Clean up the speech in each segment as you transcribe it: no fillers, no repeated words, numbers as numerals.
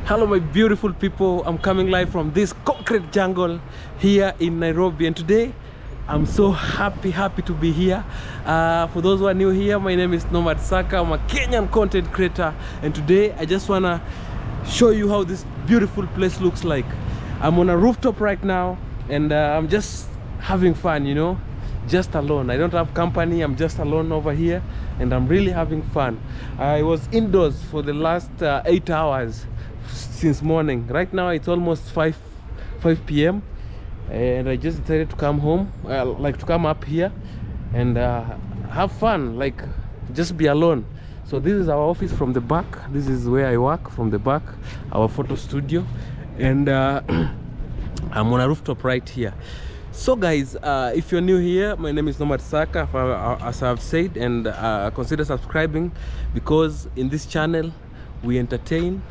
Hello my beautiful people, I'm coming live from this concrete jungle here in Nairobi, and today I'm so happy to be here. For those who are new here, my name is Nomad Saka. I'm a Kenyan content creator, and today I just wanna show you how this beautiful place looks like. I'm on a rooftop right now, and I'm just having fun, you know, just alone. I don't have company, I'm just alone over here, and I'm really having fun. I was indoors for the last 8 hours since morning. Right now it's almost 5 p.m. and I just decided to come home, like to come up here and have fun, like just be alone. So this is our office from the back. This is where I work from the back, our photo studio, and I'm on a rooftop right here. So guys, if you're new here, my name is Nomad Saka, as I've said, and consider subscribing, because in this channel we entertain,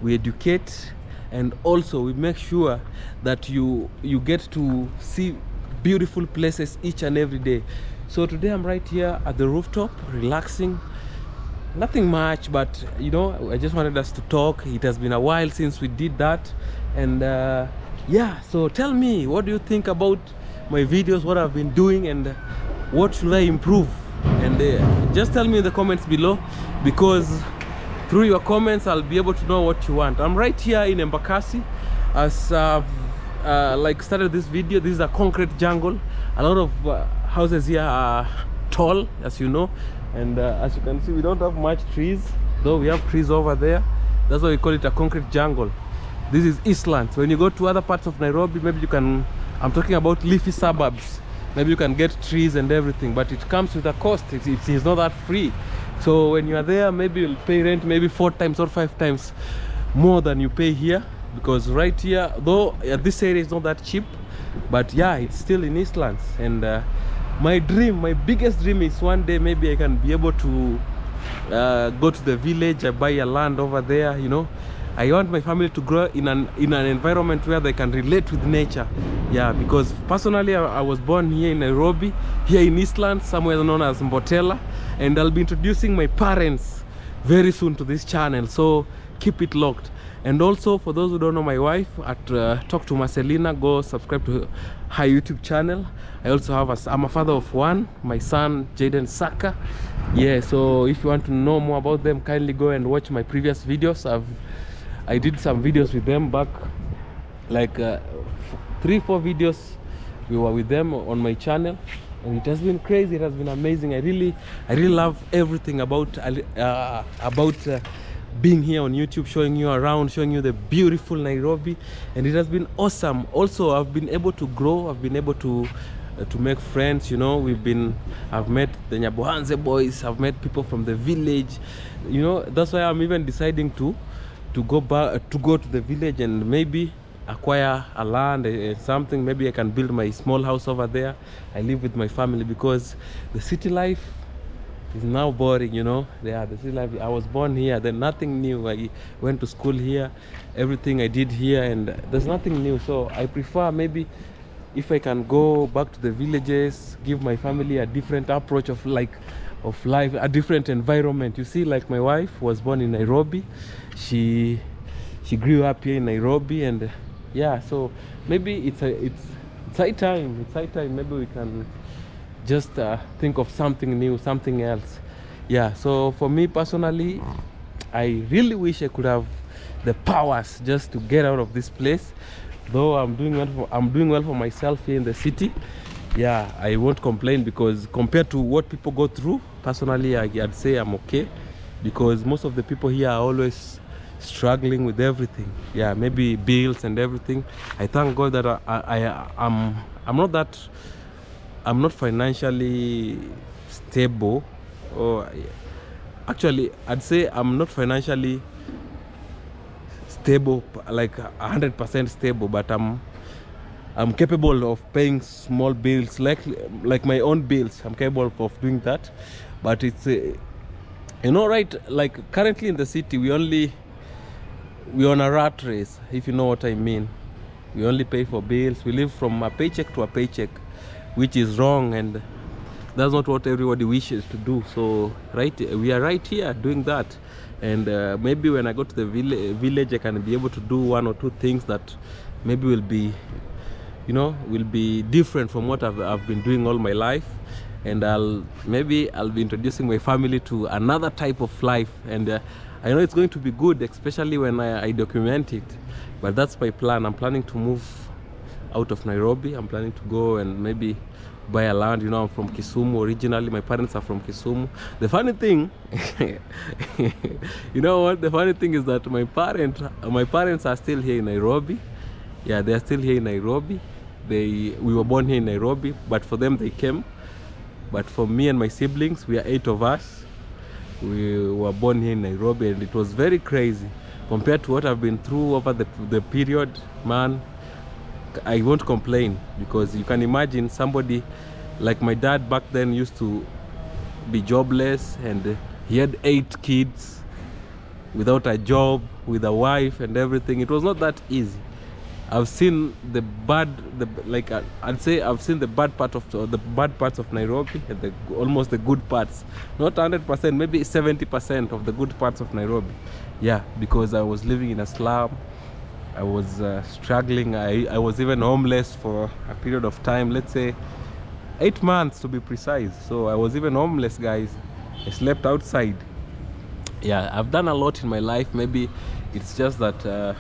we educate, and also we make sure that you get to see beautiful places each and every day. So today I'm right here at the rooftop, relaxing. Nothing much, but you know, I just wanted us to talk. It has been a while since we did that, and yeah, so tell me, what do you think about my videos, what I've been doing, and what should I improve? And just tell me in the comments below, because through your comments I'll be able to know what you want. I'm right here in Mpesa. As I've like started this video, this is a concrete jungle. A lot of houses here are tall, as you know, and as you can see, we don't have much trees, though we have trees over there. That's why we call it a concrete jungle. This is Eastlands. When you go to other parts of Nairobi, maybe you can, I'm talking about leafy suburbs, maybe you can get trees and everything, but it comes with a cost. It is not that free. So when you are there, maybe you'll pay rent maybe 4 times or 5 times more than you pay here, because right here, though this area is not that cheap, but yeah, it's still in Eastlands. And my dream, my biggest dream, is one day maybe I can be able to go to the village, I buy a land over there, you know. I want my family to grow in an environment where they can relate with nature. Yeah, because personally I was born here in Nairobi, here in Eastland, somewhere known as Mbotela, and I'll be introducing my parents very soon to this channel, so keep it locked. And also, for those who don't know my wife, at Talk to Marcelina, go subscribe to her YouTube channel. I also have I'm a father of one, my son Jaden Saka. Yeah, so if you want to know more about them, kindly go and watch my previous videos. I did some videos with them back, like 3-4 videos we were with them on my channel, and it has been crazy, it has been amazing. I really love everything about being here on YouTube, showing you around, showing you the beautiful Nairobi, and it has been awesome. Also, I've been able to grow, I've been able to make friends, you know. I've met the Nyabohanze boys, I've met people from the village, you know. That's why I'm even deciding to go to the village and maybe acquire a land, something. Maybe I can build my small house over there. I live with my family, because the city life is now boring, you know. Yeah, the city life, I was born here, then nothing new. I went to school here, everything I did here, and there's nothing new. So I prefer, maybe if I can go back to the villages, give my family a different approach of life, a different environment. You see, like my wife was born in Nairobi, she grew up here in Nairobi, and yeah, so maybe it's high time, maybe we can just think of something new, something else. Yeah, so for me personally, I really wish I could have the powers just to get out of this place. Though I'm doing well for myself here in the city. Yeah, I won't complain, because compared to what people go through, personally I'd say I'm okay, because most of the people here are always struggling with everything. Yeah, maybe bills and everything. I thank God that I'm not financially stable, or actually I'd say I'm not financially stable, like 100% stable, but I'm capable of paying small bills, like my own bills. I'm capable of doing that. But it's you know, right, like currently in the city, we're on a rat race, if you know what I mean. We only pay for bills. We live from a paycheck to a paycheck, which is wrong. And that's not what everybody wishes to do. So we are right here doing that. And maybe when I go to the village, I can be able to do one or two things that maybe will be, you know, will be different from what I've been doing all my life. And maybe I'll be introducing my family to another type of life. And I know it's going to be good, especially when I document it. But that's my plan. I'm planning to move out of Nairobi. I'm planning to go and maybe buy a land. You know, I'm from Kisumu originally. My parents are from Kisumu. The funny thing, you know what? The funny thing is that my parents are still here in Nairobi. Yeah, they are still here in Nairobi. We were born here in Nairobi, but for them they came. But for me and my siblings, we are 8 of us. We were born here in Nairobi, and it was very crazy compared to what I've been through over the period. Man, I won't complain, because you can imagine somebody like my dad back then used to be jobless, and he had 8 kids without a job, with a wife and everything. It was not that easy. I've seen the bad, I'd say I've seen the bad parts of Nairobi, and almost the good parts. Not 100%, maybe 70% of the good parts of Nairobi. Yeah, because I was living in a slum. I was struggling. I was even homeless for a period of time. Let's say 8 months to be precise. So I was even homeless, guys. I slept outside. Yeah, I've done a lot in my life. Maybe it's just that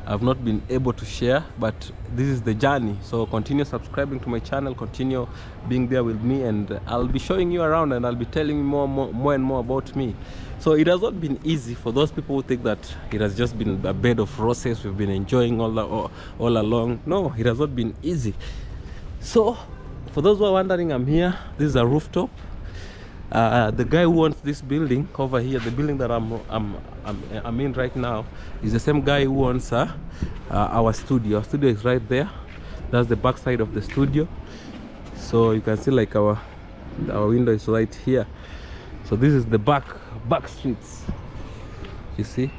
I've not been able to share, but this is the journey. So continue subscribing to my channel, continue being there with me, and I'll be showing you around, and I'll be telling you more and more about me. So it has not been easy. For those people who think that it has just been a bed of roses, we've been enjoying all along. No, it has not been easy. So for those who are wondering, I'm here. This is a rooftop. The guy who owns this building over here, the building that I'm in right now, is the same guy who owns our studio. Our studio is right there. That's the back side of the studio. So you can see like our window is right here. So this is the back streets, you see,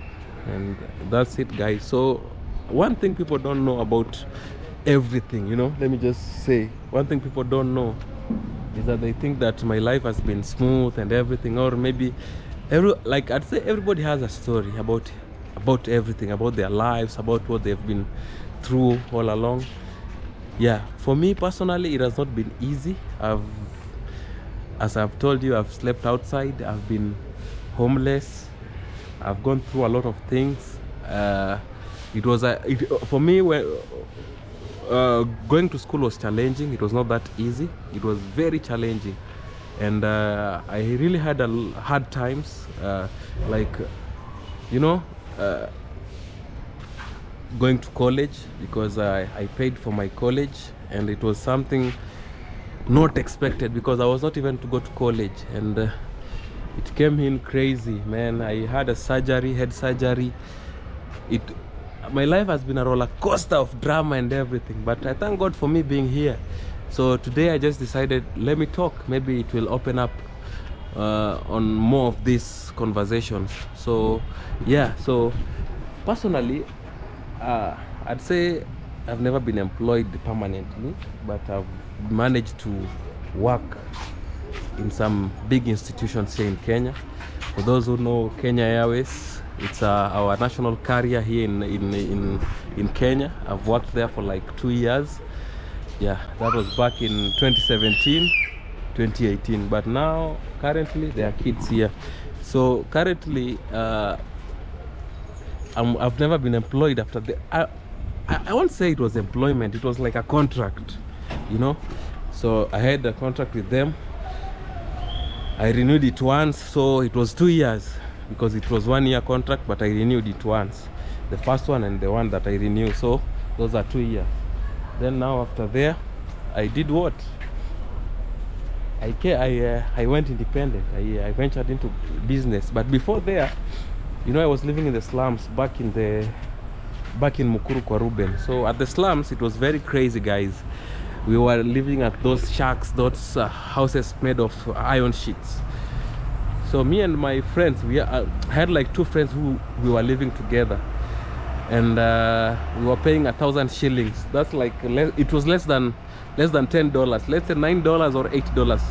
and that's it, guys. So one thing people don't know about everything, you know, let me just say, one thing people don't know is that they think that my life has been smooth and everything, or maybe I'd say everybody has a story about everything, about their lives, about what they've been through all along. Yeah, for me personally, it has not been easy. As I've told you, I've slept outside, I've been homeless, I've gone through a lot of things. For me, when going to school was challenging. It was not that easy. It was very challenging, and I really had hard times, going to college, because I paid for my college, and it was something not expected, because I was not even to go to college, and it came in crazy, man. I had a head surgery. My life has been a roller coaster of drama and everything, but I thank God for me being here. So today I just decided, let me talk. Maybe it will open up on more of these conversations. So yeah, so personally, I'd say I've never been employed permanently, but I've managed to work in some big institutions here in Kenya. For those who know Kenya Airways, it's our national carrier here in Kenya. I've worked there for like 2 years. Yeah, that was back in 2017, 2018. But now, currently, there are kids here. So currently, I've never been employed after the. I won't say it was employment. It was like a contract, you know. So I had a contract with them. I renewed it once, so it was 2 years, because it was 1 year contract, but I renewed it once, the first one and the one that I renewed. So those are 2 years. Then now after there, I did what? I went independent. I ventured into business. But before there, you know, I was living in the slums back in Mukuru kwa Ruben. So at the slums, it was very crazy, guys. We were living at those shacks, those houses made of iron sheets. So me and my friends, I had like 2 friends who we were living together, and we were paying 1,000 shillings. That's like it was less than $10. Let's say $9 or $8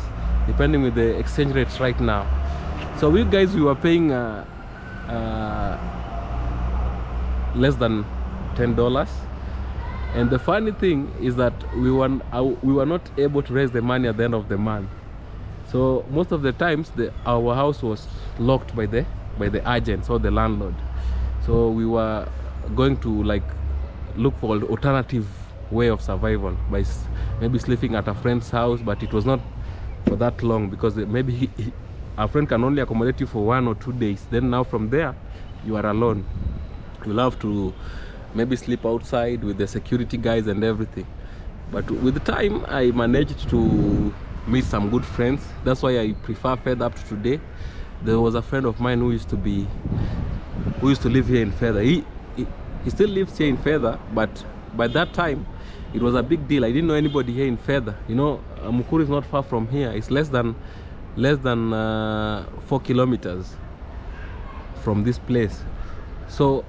depending with the exchange rates right now. So we guys, we were paying less than $10. And the funny thing is that we were not able to raise the money at the end of the month. So most of the times our house was locked by the agents or the landlord. So we were going to like look for an alternative way of survival by maybe sleeping at a friend's house, but it was not for that long, because maybe a friend can only accommodate you for 1 or 2 days. Then now from there you are alone. You'll have to maybe sleep outside with the security guys and everything. But with the time, I managed to meet some good friends. That's why I prefer Feather up to today. There was a friend of mine who used to live here in Feather. He still lives here in Feather, but by that time it was a big deal. I didn't know anybody here in Feather. You know, Mukuru is not far from here. It's less than 4 kilometers from this place. So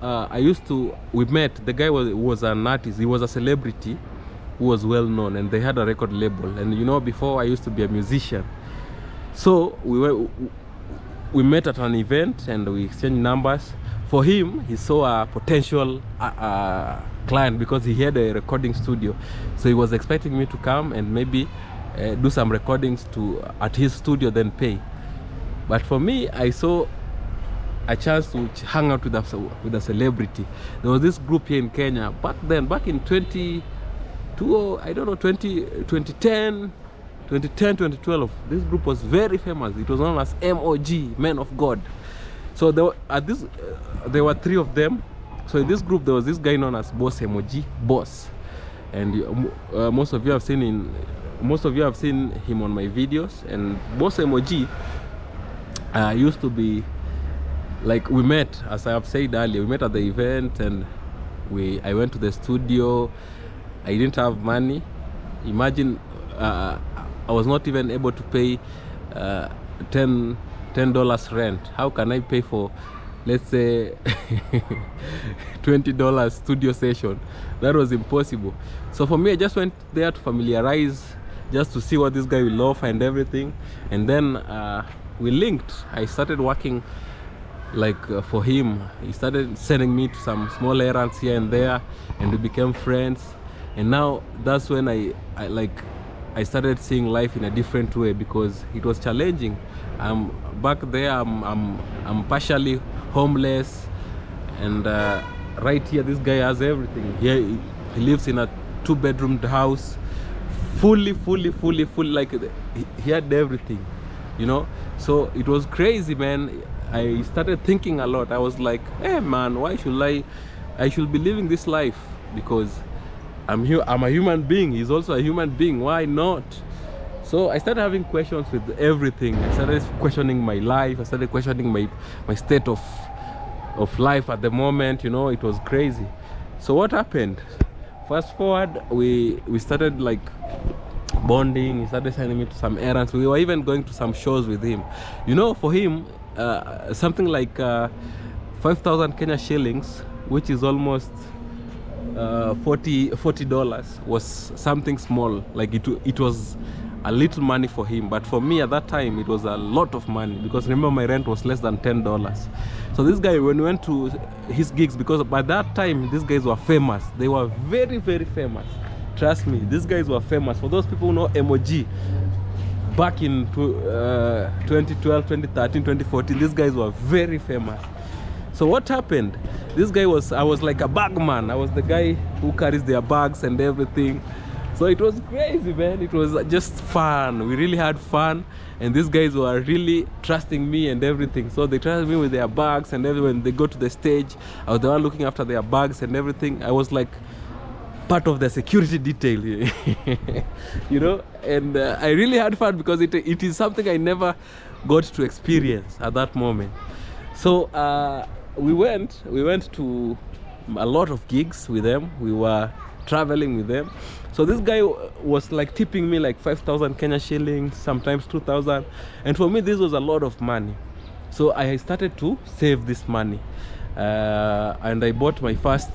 we met. The guy was an artist. He was a celebrity who was well known, and they had a record label. And you know, before I used to be a musician. So we met at an event and we exchanged numbers. For him, he saw a potential client because he had a recording studio. So he was expecting me to come and maybe do some recordings at his studio, then pay. But for me, I saw a chance to hang out with a celebrity. There was this group here in Kenya back in 2010, 2012. This group was very famous. It was known as MOG, Men of God. So there were 3 of them. So in this group there was this guy known as Boss MOG, Boss, and most of you have seen him on my videos. And Boss MOG used to be like, we met, as I have said earlier, we met at the event, and I went to the studio. I didn't have money. Imagine, I was not even able to pay $10 rent. How can I pay for, let's say, $20 studio session? That was impossible. So for me, I just went there to familiarize, just to see what this guy will offer and everything. And then we linked. I started working for him. He started sending me to some small errands here and there, and we became friends. And now that's when I started seeing life in a different way, because it was challenging. Back there, I'm partially homeless, and right here this guy has everything. He lives in a 2-bedroomed house, fully, like he had everything, you know. So it was crazy, man. I started thinking a lot. I was like, hey man, why should I should be living this life, because I'm a human being. He's also a human being. Why not? So I started having questions with everything. I started questioning my life. I started questioning my state of life at the moment. You know, it was crazy. So what happened? Fast forward, we started like bonding. He started sending me to some errands. We were even going to some shows with him. You know, for him, something like 5,000 Kenya shillings, which is almost $40, was something small. Like it was a little money for him, but for me at that time it was a lot of money, because remember, my rent was less than $10. So this guy, when we went to his gigs, because by that time these guys were famous, they were very, very famous. Trust me, these guys were famous. For those people who know MOG, back in 2012, 2013, 2014, these guys were very famous. So what happened? This guy I was like a bagman. I was the guy who carries their bags and everything. So it was crazy, man. It was just fun. We really had fun, and these guys were really trusting me and everything. So they trusted me with their bags, and when they go to the stage, I was the one looking after their bags and everything. I was like part of the security detail, you know. And I really had fun, because it is something I never got to experience at that moment. So we went to a lot of gigs with them. We were traveling with them. So this guy was like tipping me like 5,000 Kenya shillings, sometimes 2,000, and for me this was a lot of money. So I started to save this money, and I bought my first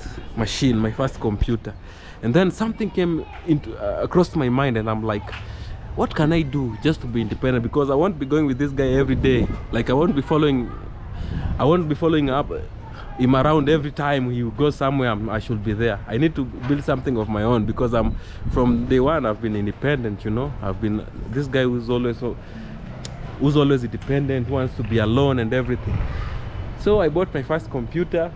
computer. And then something came across my mind, and I'm like, what can I do just to be independent? Because I won't be going with this guy every day. Like I won't be following up him around every time he goes somewhere. I should be there. I need to build something of my own, because from day one I've been independent, you know. I've been this guy who's always independent, wants to be alone and everything. So I bought my first computer,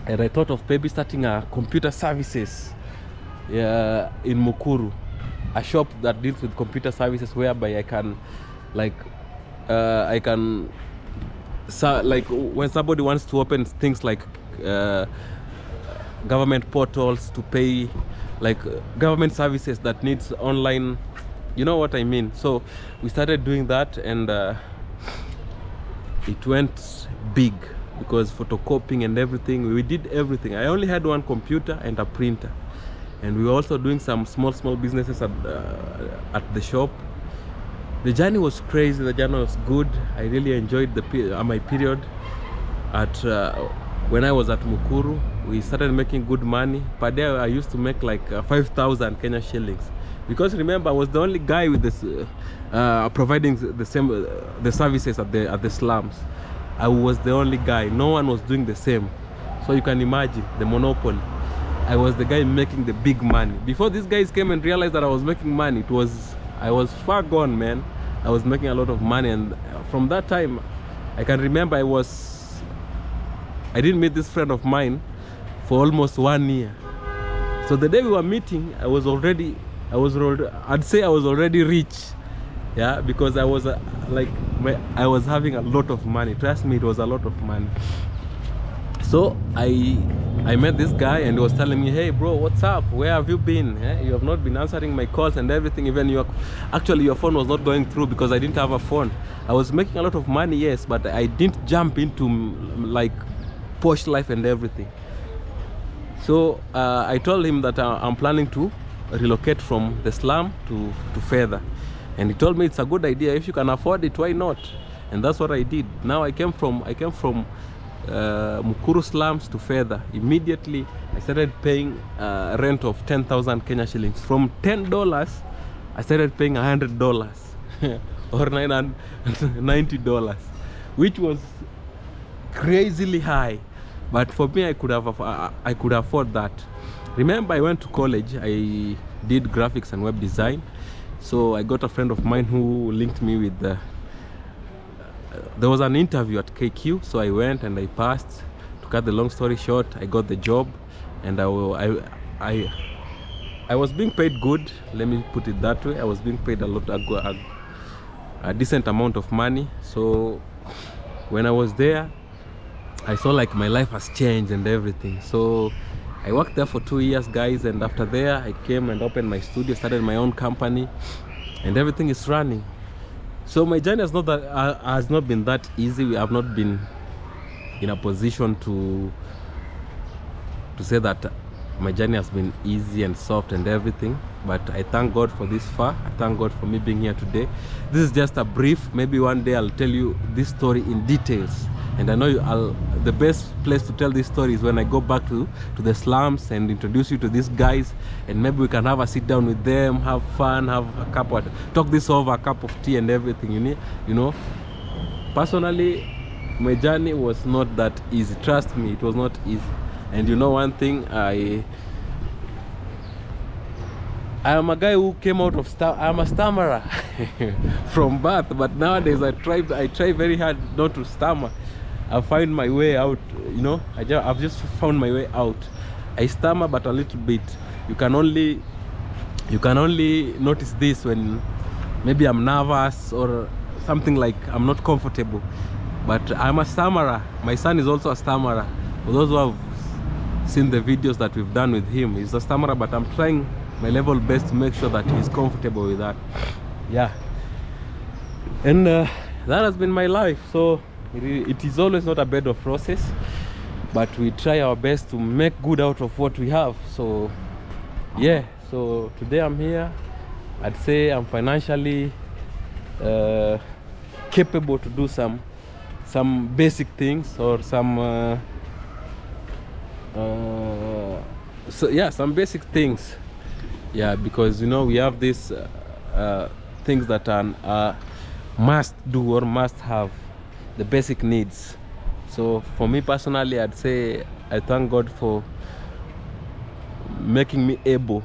and I thought of maybe starting a computer services in Mukuru, a shop that deals with computer services, whereby I can like when somebody wants to open things like government portals to pay, like government services that needs online, you know what I mean. So we started doing that, and it went big, because photocopying and everything, we did everything. I only had one computer and a printer, and we were also doing some small businesses at the shop. The journey was crazy. The journey was good. I really enjoyed my period at when I was at Mukuru. We started making good money. Per day I used to make like 5,000 Kenya shillings, because remember, I was the only guy with this providing the services at the slums. I was the only guy. No one was doing the same. So you can imagine the monopoly. I was the guy making the big money. Before these guys came and realized that I was making money, I was far gone, man. I was making a lot of money, and from that time I can remember I didn't meet this friend of mine for almost 1 year. So the day we were meeting, I'd say I was already rich. Yeah, because I was I was having a lot of money. Trust me, it was a lot of money. So I met this guy, and he was telling me, hey bro, what's up, where have you been? You have not been answering my calls and everything. Even your phone was not going through, because I didn't have a phone. I was making a lot of money, yes, but I didn't jump into like posh life and everything. So I told him that I'm planning to relocate from the slum to Fedha, and he told me it's a good idea. If you can afford it, why not? And that's what I did. Now I came from Mukuru slums to Fedha. Immediately I started paying rent of 10,000 Kenya shillings. From $10 I started paying $100 or $90, which was crazily high, but for me I could afford that. Remember, I went to college. I did graphics and web design, so I got a friend of mine who linked me with there was an interview at KQ, so I went and I passed. To cut the long story short, I got the job, and I was being paid good. Let me put it that way. I was being paid a decent amount of money. So when I was there, I saw like my life has changed and everything. So I worked there for 2 years, guys, and after there I came and opened my studio, started my own company, and everything is running. So my journey has not been that easy. We have not been in a position to say that my journey has been easy and soft and everything, but I thank God for this far. I thank God for me being here today. This is just a brief. Maybe one day I'll tell you this story in details, and I know the best place to tell this story is when I go back to the slums and introduce you to these guys, and maybe we can have a sit down with them, have fun, talk this over, a cup of tea and everything. You know, personally, my journey was not that easy. Trust me, it was not easy. And you know one thing, I am a guy who came out of I'm a stammerer from birth, but nowadays I try very hard not to stammer. I find my way out, you know. I've just found my way out. I stammer, but a little bit. You can only notice this when maybe I'm nervous or something, like I'm not comfortable. But I'm a stammerer. My son is also a stammerer. For those who have seen the videos that we've done with him, he's a stammerer, but I'm trying my level best to make sure that he's comfortable with that. Yeah, and that has been my life. So it is always not a bed of roses, but we try our best to make good out of what we have. So yeah, so today I'm here. I'd say I'm financially capable to do some basic things, or some some basic things. Yeah, because you know, we have this things that are must do or must have, the basic needs. So for me personally, I'd say I thank God for making me able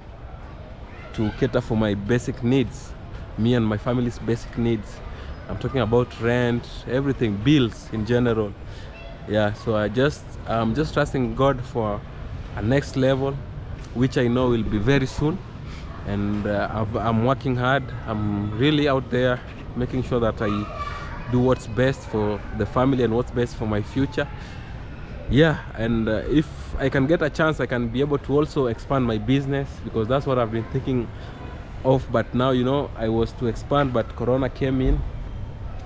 to cater for my basic needs, me and my family's basic needs. I'm talking about rent, everything, bills in general. Yeah, so I'm just trusting God for a next level, which I know will be very soon. And I'm working hard. I'm really out there making sure that I do what's best for the family and what's best for my future. Yeah, and if I can get a chance, I can be able to also expand my business, because that's what I've been thinking of. But now, you know, I was to expand, but Corona came in,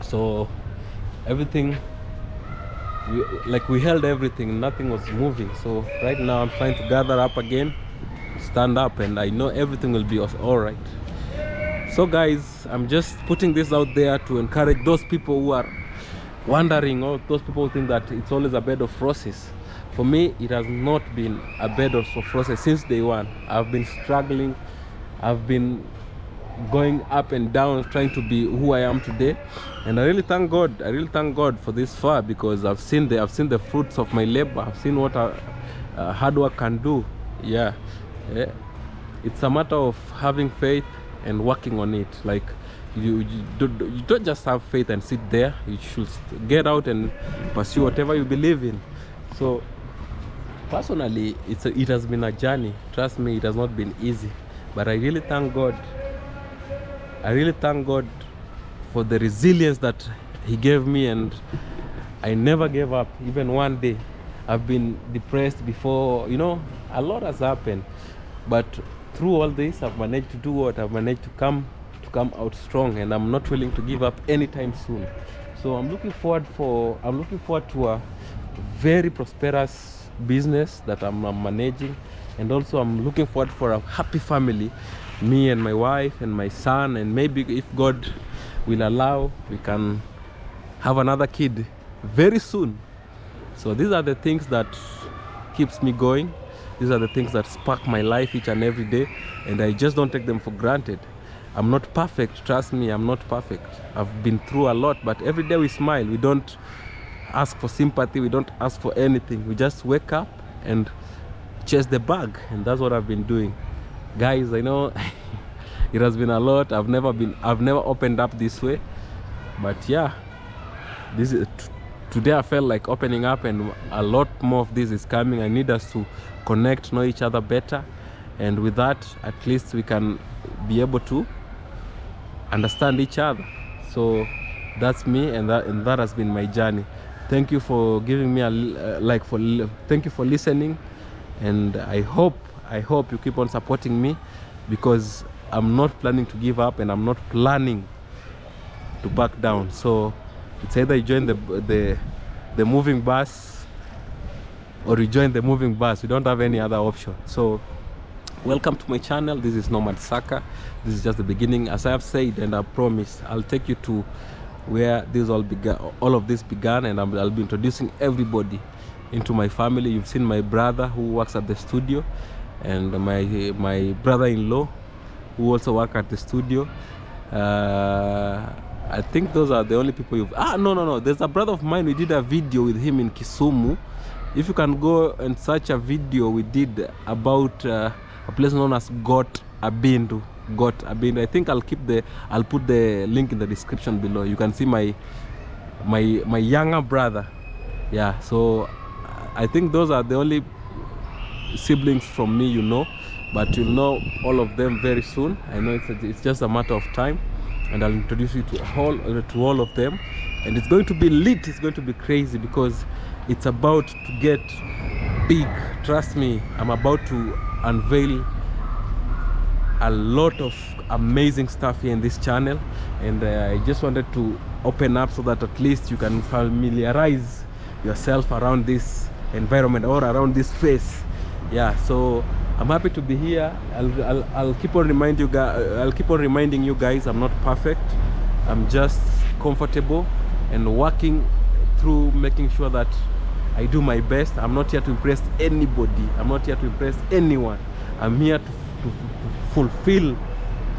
so everything, we held everything, nothing was moving. So right now I'm trying to gather up again, stand up, and I know everything will be all right. So guys, I'm just putting this out there to encourage those people who are wondering, or those people who think that it's always a bed of roses. For me, it has not been a bed of roses since day one. I've been struggling, I've been going up and down trying to be who I am today, and I really thank God for this far, because I've seen the fruits of my labor. I've seen what hard work can do. Yeah, it's a matter of having faith and working on it. Like you don't just have faith and sit there. You should get out and pursue whatever you believe in. So personally, it has been a journey. Trust me, it has not been easy, but I really thank God. I really thank God for the resilience that He gave me, and I never gave up even one day. I've been depressed before, you know, a lot has happened, but through all this, I've managed to do what? I've managed to come out strong, and I'm not willing to give up anytime soon. So I'm looking forward to a very prosperous business that I'm managing, and also I'm looking forward for a happy family, me and my wife and my son, and maybe if God will allow, we can have another kid very soon. So these are the things that keeps me going. These are the things that spark my life each and every day, and I just don't take them for granted. I'm not perfect, trust me, I'm not perfect. I've been through a lot, but every day we smile. We don't ask for sympathy, we don't ask for anything. We just wake up and chase the bag, and that's what I've been doing. Guys, I know it has been a lot. I've never opened up this way, but yeah, today I felt like opening up, and a lot more of this is coming. I need us to connect, know each other better, and with that, at least we can be able to understand each other. So that's me, and that has been my journey. Thank you for giving me thank you for listening, and I hope you keep on supporting me, because I'm not planning to give up, and I'm not planning to back down. So it's either you join the moving bus, or you join the moving bus. We don't have any other option. So welcome to my channel. This is Nomad Saka. This is just the beginning. As I have said, and I promise, I'll take you to where all of this began, and I'll be introducing everybody into my family. You've seen my brother who works at the studio, and my brother-in-law who also work at the studio. I think those are the only people you've... no, there's a brother of mine. We did a video with him in Kisumu. If you can go and search a video we did about a place known as Got Abindu. I think I'll put the link in the description below. You can see my younger brother. Yeah, so I think those are the only siblings from me, you know, but you'll know all of them very soon. I know it's just a matter of time, and I'll introduce you to all of them, and it's going to be lit. It's going to be crazy, because it's about to get big. Trust me, I'm about to unveil a lot of amazing stuff here in this channel, and I just wanted to open up so that at least you can familiarize yourself around this environment or around this space. Yeah, so I'm happy to be here. I'll keep on reminding you guys I'm not perfect. I'm just comfortable and working through making sure that I do my best. I'm not here to impress anybody. I'm not here to impress anyone. I'm here to fulfill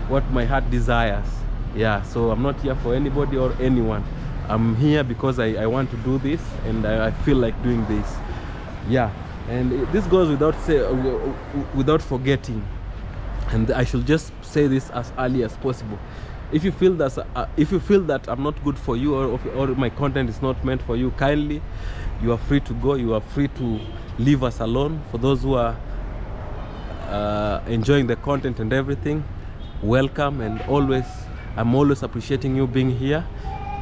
what my heart desires. Yeah, so I'm not here for anybody or anyone. I'm here because I want to do this, and I feel like doing this. Yeah, and this goes without forgetting, and I should just say this as early as possible. If you feel that I'm not good for you, or my content is not meant for you, kindly, you are free to go. You are free to leave us alone. For those who are enjoying the content and everything, welcome, and I'm always appreciating you being here.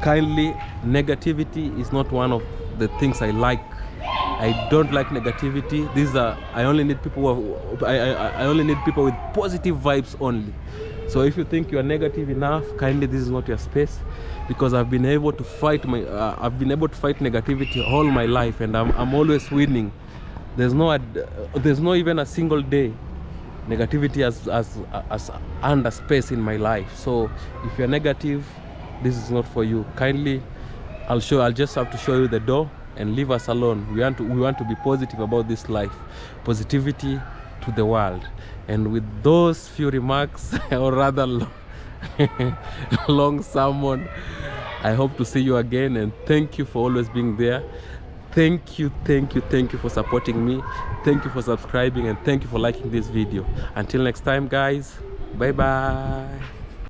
Kindly, negativity is not one of the things I like. I don't like negativity. I only need people I only need people with positive vibes only. So if you think you are negative enough, kindly, this is not your space, because I've been able to fight negativity all my life, and I'm always winning. There's no even a single day negativity has earned a space in my life. So if you're negative, this is not for you. Kindly, I'll just have to show you the door and leave us alone. We want to be positive about this life. Positivity to the world. And with those few remarks, or rather long sermon, I hope to see you again, and thank you for always being there. Thank you for supporting me. Thank you for subscribing, and thank you for liking this video. Until next time, guys, bye bye.